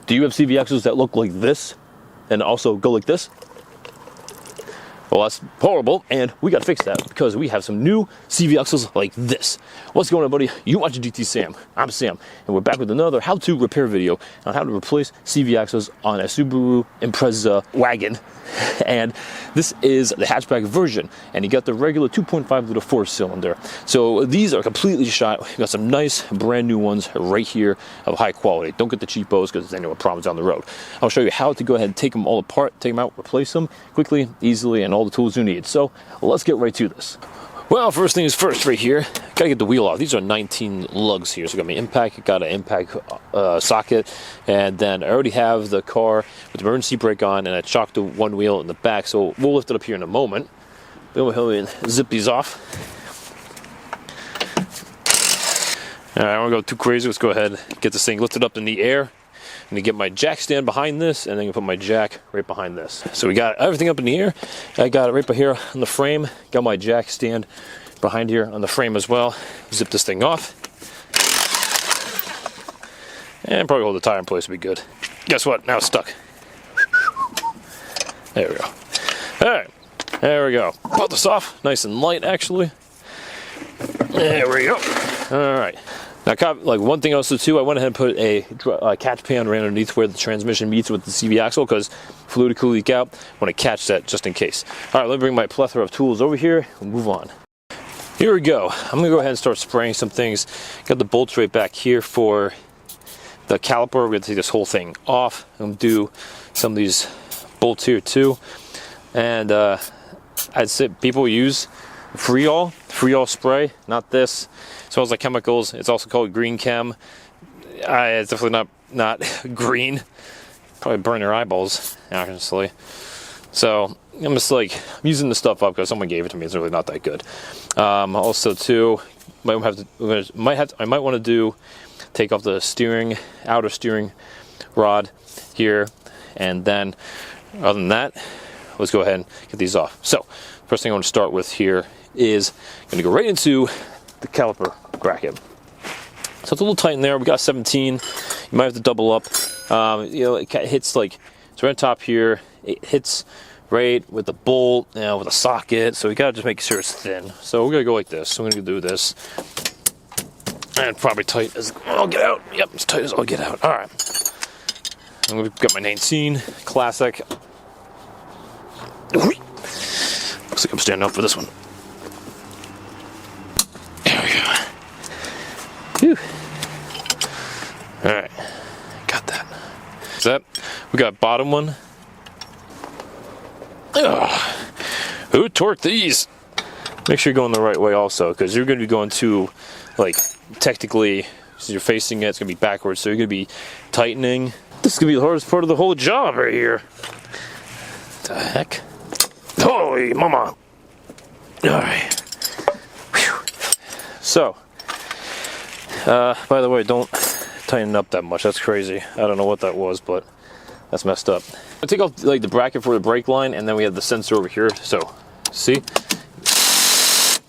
Do you have CV axles that look like this and also go like this? Well, that's horrible, and we got to fix that because we have some new CV axles like this. What's going on, buddy? You watching GT Sam. I'm Sam, and we're back with another how-to repair video on how to replace CV axles on a Subaru Impreza wagon. And this is the hatchback version, and you got the regular 2.5 liter 4-cylinder. So these are completely shot. We got some nice brand new ones right here of high quality. Don't get the cheapos because then you'll have problems down the road. I'll show you how to go ahead and take them all apart, take them out, replace them quickly, easily, and all the tools you need. So let's get right to this. Well, first things first, right here, gotta get the wheel off. These are 19 lugs here. So got my impact, got an impact socket, and then I already have the car with the emergency brake on, and I chocked the one wheel in the back. So we'll lift it up here in a moment. Then we'll go ahead and zip these off. All right, I don't want to go too crazy. Let's go ahead and get this thing lifted up in the air. I'm going to get my jack stand behind this, and then put my jack right behind this. So we got everything up in the air. I got it right by here on the frame. Got my jack stand behind here on the frame as well. Zip this thing off. And probably hold the tire in place would be good. Guess what? Now it's stuck. There we go. All right. There we go. Pull this off. Nice and light, actually. There we go. All right. Now, like one thing also too, I went ahead and put a catch pan right underneath where the transmission meets with the CV axle because fluid could leak out. I want to catch that just in case. All right, let me bring my plethora of tools over here and move on. Here we go. I'm going to go ahead and start spraying some things. Got the bolts right back here for the caliper. We're going to take this whole thing off. I'm going to do some of these bolts here too. And I'd say people use Freol spray, not this. It smells like chemicals. It's also called green chem. It's definitely not green. Probably burn your eyeballs, honestly. So I'm just like using the stuff up because someone gave it to me. It's really not that good. Also, too, I might want to take off the outer steering rod here, and then other than that, let's go ahead and get these off. So first thing I want to start with here is going to go right into the caliper bracket. So it's a little tight in there. We got 17. You might have to double up. You know, it hits like it's right on top here. It hits right with the bolt, with a socket. So we got to just make sure it's thin. So we're gonna go like this. So I'm gonna do this, and probably tight as I'll get out. Yep, as tight as I'll get out. All right. And we've got my 19 classic. Looks like I'm standing up for this one. Whew. All right, got that. Set. We got bottom one. Ugh. Who torqued these? Make sure you're going the right way also, because you're going to be going to, like, technically, since you're facing it, it's going to be backwards, so you're going to be tightening. This is going to be the hardest part of the whole job right here. What the heck? Holy mama! All right. Whew. So. By the way, don't tighten up that much. That's crazy. I don't know what that was, but that's messed up. I take off like the bracket for the brake line, and then we have the sensor over here. So, see?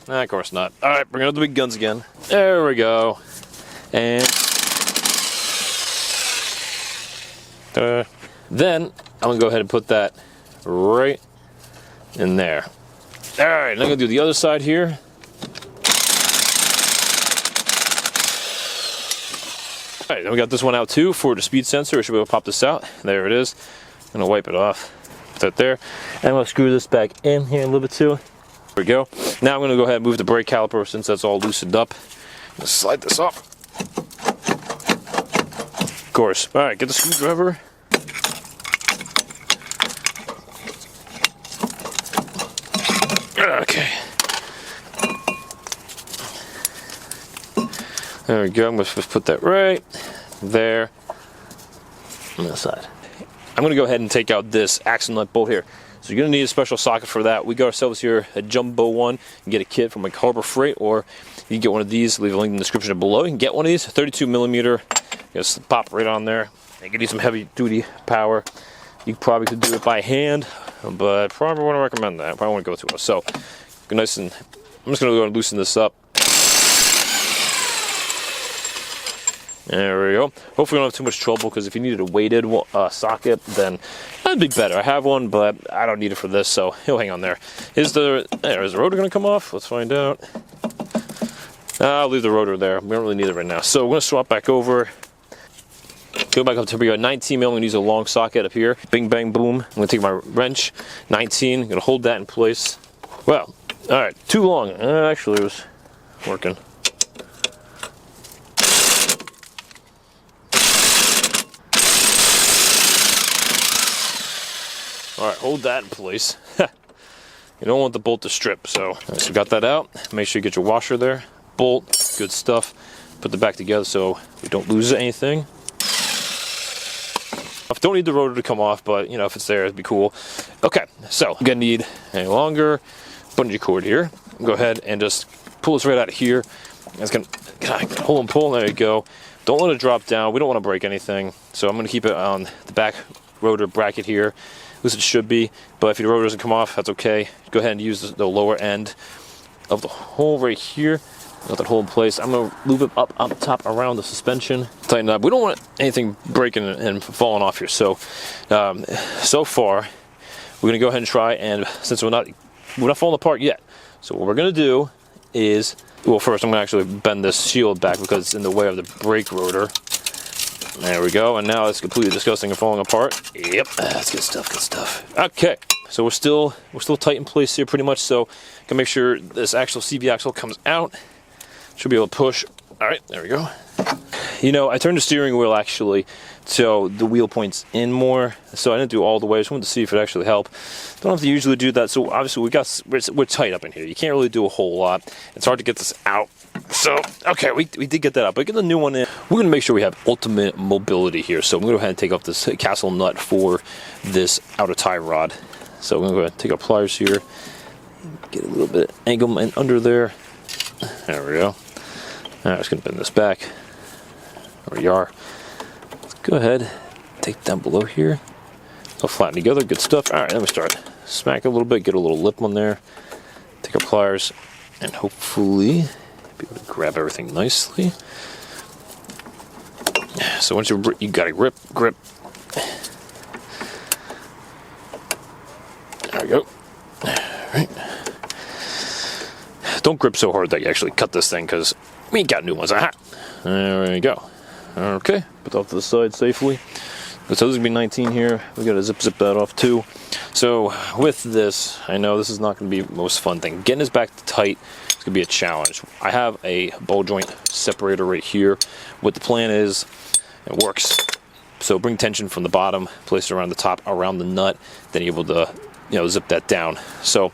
Nah, of course not. All right, bring out the big guns again. There we go. And then I'm gonna go ahead and put that right in there. All right, I'm gonna do the other side here. All right, then we got this one out too for the speed sensor. I should be able to pop this out. There it is. I'm gonna wipe it off. Put that there. And I'm gonna screw this back in here a little bit too. There we go. Now I'm gonna go ahead and move the brake caliper since that's all loosened up. Let's slide this off. Of course. All right, get the screwdriver. Okay. There we go. I'm going to put that right there on the side. I'm going to go ahead and take out this axle nut bolt here. So you're going to need a special socket for that. We got ourselves here a jumbo one. You can get a kit from like Harbor Freight, or you can get one of these. Leave a link in the description below. You can get one of these, 32 millimeter. Just pop right on there. You can need some heavy duty power. You probably could do it by hand, but probably wouldn't recommend that. Probably won't go too well. So, nice and I'm just going to go and loosen this up. There we go. Hopefully we don't have too much trouble, because if you needed a weighted socket, then that'd be better. I have one, but I don't need it for this, so he'll hang on there. Is the rotor going to come off? Let's find out. I'll leave the rotor there. We don't really need it right now. So we're going to swap back over. Go back up to we got 19 mil. I'm going to use a long socket up here. Bing, bang, boom. I'm going to take my wrench, 19. I'm going to hold that in place. Well, all right, too long. Actually, it was working. All right, hold that in place. You don't want the bolt to strip, so we got that out. Make sure you get your washer there. Bolt, good stuff. Put them back together so we don't lose anything. I don't need the rotor to come off, but you know, if it's there, it'd be cool. Okay, so I'm gonna need a longer bungee cord here. Go ahead and just pull this right out of here. It's gonna pull and pull. There you go. Don't let it drop down. We don't want to break anything, so I'm gonna keep it on the back rotor bracket here. At least it should be, but if your rotor doesn't come off, that's okay. Go ahead and use the lower end of the hole right here. Got that hole in place. I'm going to loop it up top around the suspension. Tighten it up. We don't want anything breaking and falling off here. So, so far, we're going to go ahead and try, and since we're not falling apart yet. So what we're going to do is, well, first I'm going to actually bend this shield back because it's in the way of the brake rotor. There we go, and now it's completely disgusting and falling apart. Yep, that's good stuff, good stuff. Okay, so we're still tight in place here pretty much, so can make sure this actual CV axle comes out. Should be able to push. All right, there we go. You know, I turned the steering wheel actually so the wheel points in more, so I didn't do all the way. I just wanted to see if it actually helped. Don't have to usually do that, so obviously we're tight up in here. You can't really do a whole lot. It's hard to get this out. So, okay, we did get that out, but get the new one in. We're going to make sure we have ultimate mobility here. So I'm going to go ahead and take off this castle nut for this outer tie rod. So I'm going to go ahead and take our pliers here, get a little bit of angle under there. There we go. All right, just going to bend this back. There we are. Let's go ahead, take it down below here. They'll flatten together, good stuff. All right, then we start. Smack it a little bit, get a little lip on there. Take our pliers, and hopefully be able to grab everything nicely. So once you got to grip. There we go. All right. Don't grip so hard that you actually cut this thing, because we ain't got new ones. Aha! There we go. Okay, put that off to the side safely. So this is gonna be 19 here. We gotta zip that off too. So with this, I know this is not gonna be the most fun thing. Getting this back tight is gonna be a challenge. I have a ball joint separator right here. What the plan is, it works. So bring tension from the bottom, place it around the top, around the nut, then you're able to, you know, zip that down. So,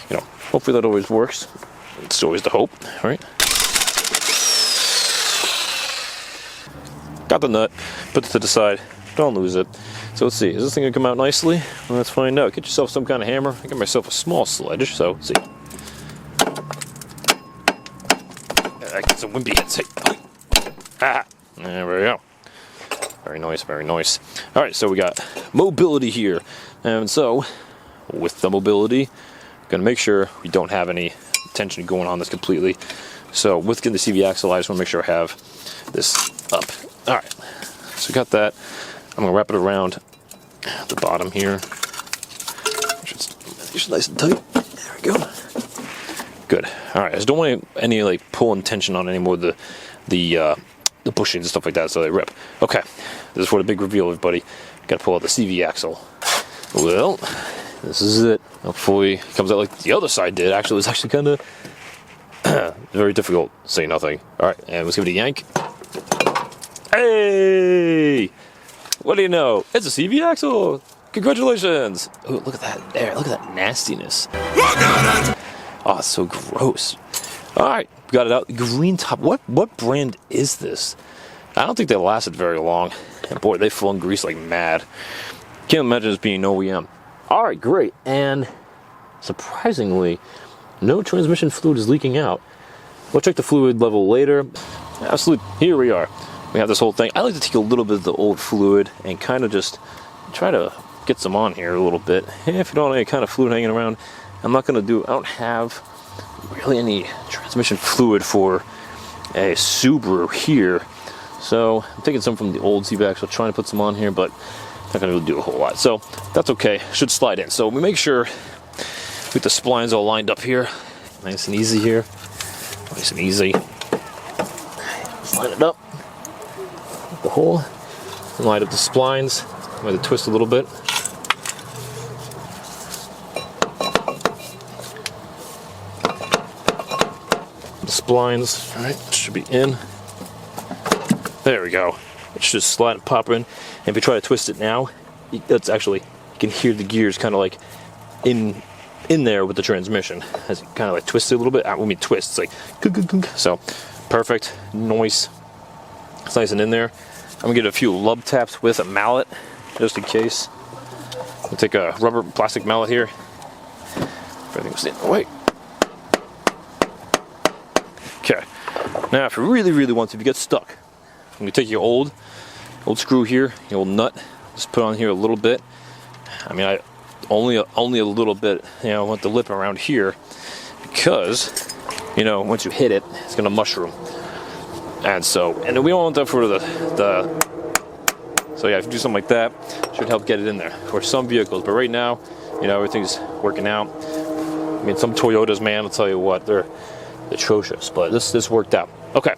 you know, hopefully that always works. It's always the hope, right? Got the nut, put it to the side, don't lose it. So let's see, is this thing gonna come out nicely? Well, let's find out. Get yourself some kind of hammer. I got myself a small sledge, so let's see. I get some wimpy hits. Ah, there we go. Very nice, very nice. All right, so we got mobility here. And so, with the mobility, gonna make sure we don't have any tension going on this completely. So with getting the CV axle, I just want to make sure I have this up. All right, so we got that. I'm gonna wrap it around the bottom here. It's nice and tight. There we go. Good. All right, I just don't want any like pulling tension on anymore the bushings and stuff like that, so they rip. Okay, this is for the big reveal, everybody. Got to pull out the CV axle. Well, this is it. Hopefully it comes out like the other side did. Actually, it's actually kind of very difficult to say nothing. All right, and let's give it a yank. Hey! What do you know? It's a CV axle! Congratulations! Oh, look at that there. Look at that nastiness. Look at it! Oh, it's so gross. All right, got it out. Green top. What brand is this? I don't think they lasted very long. And boy, they flung grease like mad. Can't imagine this being OEM. All right, great. And surprisingly, no transmission fluid is leaking out. We'll check the fluid level later. Absolutely. Here we are. We have this whole thing. I like to take a little bit of the old fluid and kind of just try to get some on here a little bit. If you don't have any kind of fluid hanging around, I don't have really any transmission fluid for a Subaru here. So I'm taking some from the old Z-Back, so trying to put some on here, but not gonna really do a whole lot. So that's okay, should slide in. So we make sure with the splines all lined up here, nice and easy here, nice and easy. Line it up, the hole, and line up the splines. I'm going to twist a little bit. The splines, all right, should be in. There we go. It should slide and pop in. And if you try to twist it now, that's actually, you can hear the gears kind of like in there with the transmission as you kind of like twist it a little bit. When we twist, it's like so perfect. Noise. It's nice and in there. I'm gonna get a few lub taps with a mallet just in case. I'll take a rubber plastic mallet here. Everything's in the way. Okay. Now, if you really want to, if you get stuck, I'm gonna take your old screw here, your old nut. Just put on here a little bit. I mean, only a little bit. You know, I want the lip around here because, you know, once you hit it, it's gonna mushroom. And then we don't want that for the so yeah, if you do something like that, it should help get it in there for some vehicles. But right now, you know, everything's working out. I mean, some Toyotas, man, I'll tell you what, they're atrocious, but this worked out. Okay,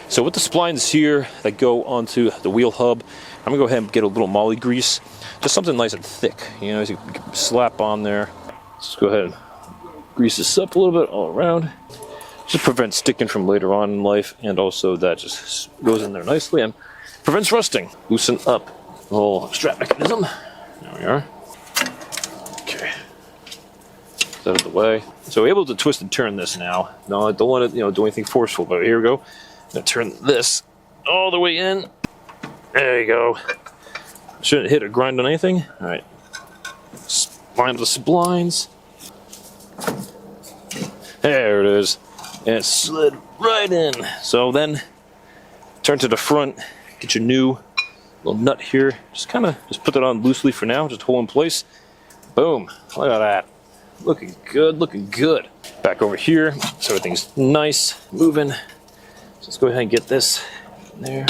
so with the splines here that go onto the wheel hub, I'm gonna go ahead and get a little moly grease, just something nice and thick, you know, so you can slap on there. Let's go ahead and grease this up a little bit all around. Just prevents sticking from later on in life, and also that just goes in there nicely and prevents rusting. Loosen up the whole strap mechanism. There we are. Okay. Get that out of the way. So we're able to twist and turn this now. No, I don't want to, you know, do anything forceful, but here we go. I'm gonna turn this all the way in. There you go. Shouldn't hit or grind on anything. All right. Line the splines. There it is. And it slid right in. So then, turn to the front, get your new little nut here. Just put that on loosely for now, just hold in place. Boom, look at that. Looking good, looking good. Back over here, so everything's nice, moving. So let's go ahead and get this in there.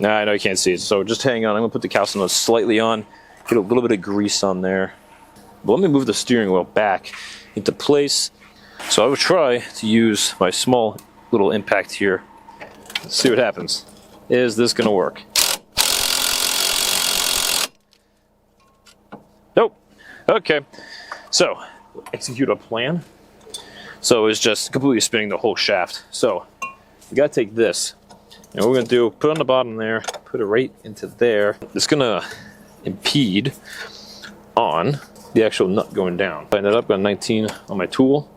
Nah, I know you can't see it, so just hang on. I'm gonna put the cowsand nut slightly on, get a little bit of grease on there. But let me move the steering wheel back into place. So I would try to use my small little impact here. Let's see what happens. Is this gonna work? Nope. Okay. So, execute a plan. So it's just completely spinning the whole shaft. So, you gotta take this. And what we're gonna do, put it on the bottom there, put it right into there. It's gonna impede on the actual nut going down. Tighten it up, got 19 on my tool.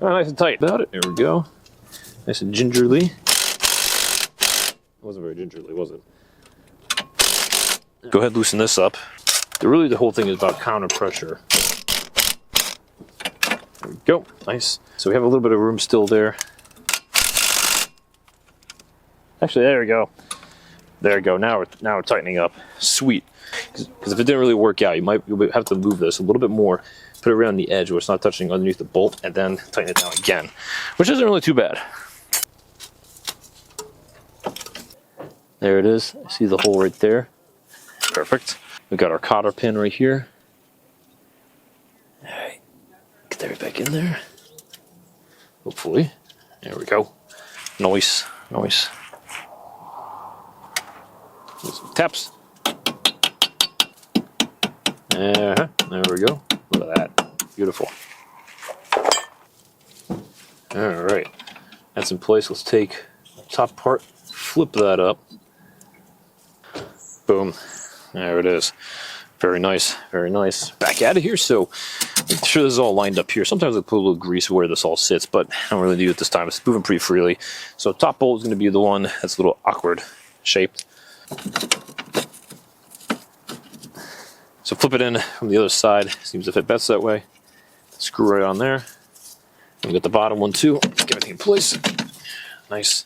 Oh, nice and tight about it. There we go. Nice and gingerly. It wasn't very gingerly, was it? Go ahead and loosen this up. Really, the whole thing is about counter pressure. There we go. Nice. So we have a little bit of room still there. Actually, there we go. There we go. Now we're tightening up. Sweet. Because if it didn't really work out, you'll have to move this a little bit more. Put it around the edge where it's not touching underneath the bolt, and then tighten it down again, which isn't really too bad. There it is. See the hole right there? Perfect. We've got our cotter pin right here. All right. Get that right back in there. Hopefully. There we go. Nice. Nice. Some taps. There we go. Look at that. Beautiful. Alright. That's in place. Let's take the top part, flip that up. Boom. There it is. Very nice. Very nice. Back out of here. So, make sure this is all lined up here. Sometimes I put a little grease where this all sits, but I don't really do it this time. It's moving pretty freely. So, top bolt is going to be the one that's a little awkward shaped. So flip it in from the other side. Seems to fit best that way. Screw right on there. And get the bottom one too. Get everything in place. Nice.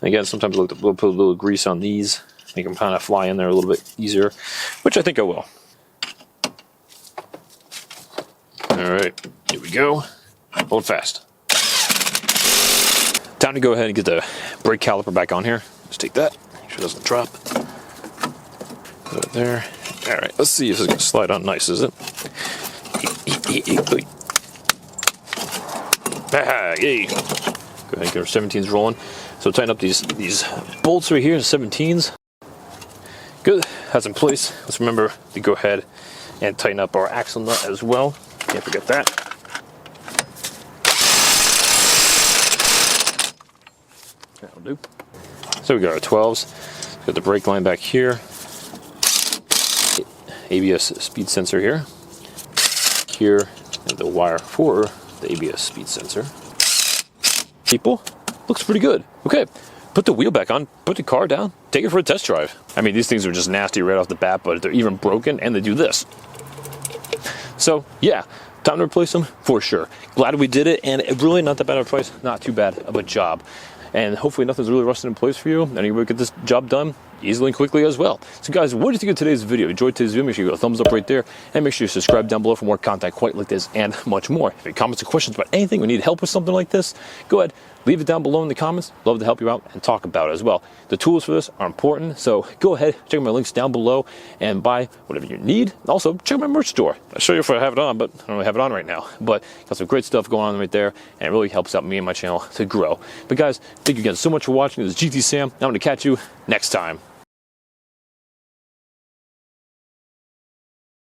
And again, sometimes we'll put a little grease on these. Make them kind of fly in there a little bit easier, which I think I will. All right, here we go. Hold fast. Time to go ahead and get the brake caliper back on here. Just take that, make sure it doesn't drop. Put it there. All right, let's see if this is gonna slide on nice, is it? Ah, yay. Go ahead and get our 17s rolling. So tighten up these bolts right here, the 17s. Good, that's in place. Let's remember to go ahead and tighten up our axle nut as well. Can't forget that. That'll do. So we got our 12s. Got the brake line back here. ABS speed sensor here. Here, and the wire for the ABS speed sensor. People, looks pretty good. Okay, put the wheel back on, put the car down, take it for a test drive. I mean, these things are just nasty right off the bat, but they're even broken and they do this. So yeah, time to replace them for sure. Glad we did it, and really not that bad of a price, not too bad of a job. And hopefully nothing's really rusted in place for you, and you will get this job done easily and quickly as well. So guys, what did you think of today's video? Enjoyed today's video? Make sure you give it a thumbs up right there, and make sure you subscribe down below for more content quite like this and much more. If you have comments or questions about anything or need help with something like this, go ahead, leave it down below in the comments. Love to help you out and talk about it as well. The tools for this are important, so go ahead, check out my links down below and buy whatever you need. Also, check out my merch store. I'll show you if I have it on, but I don't really have it on right now. But got some great stuff going on right there, and it really helps out me and my channel to grow. But guys, thank you again so much for watching. This is GT Sam. I'm going to catch you next time.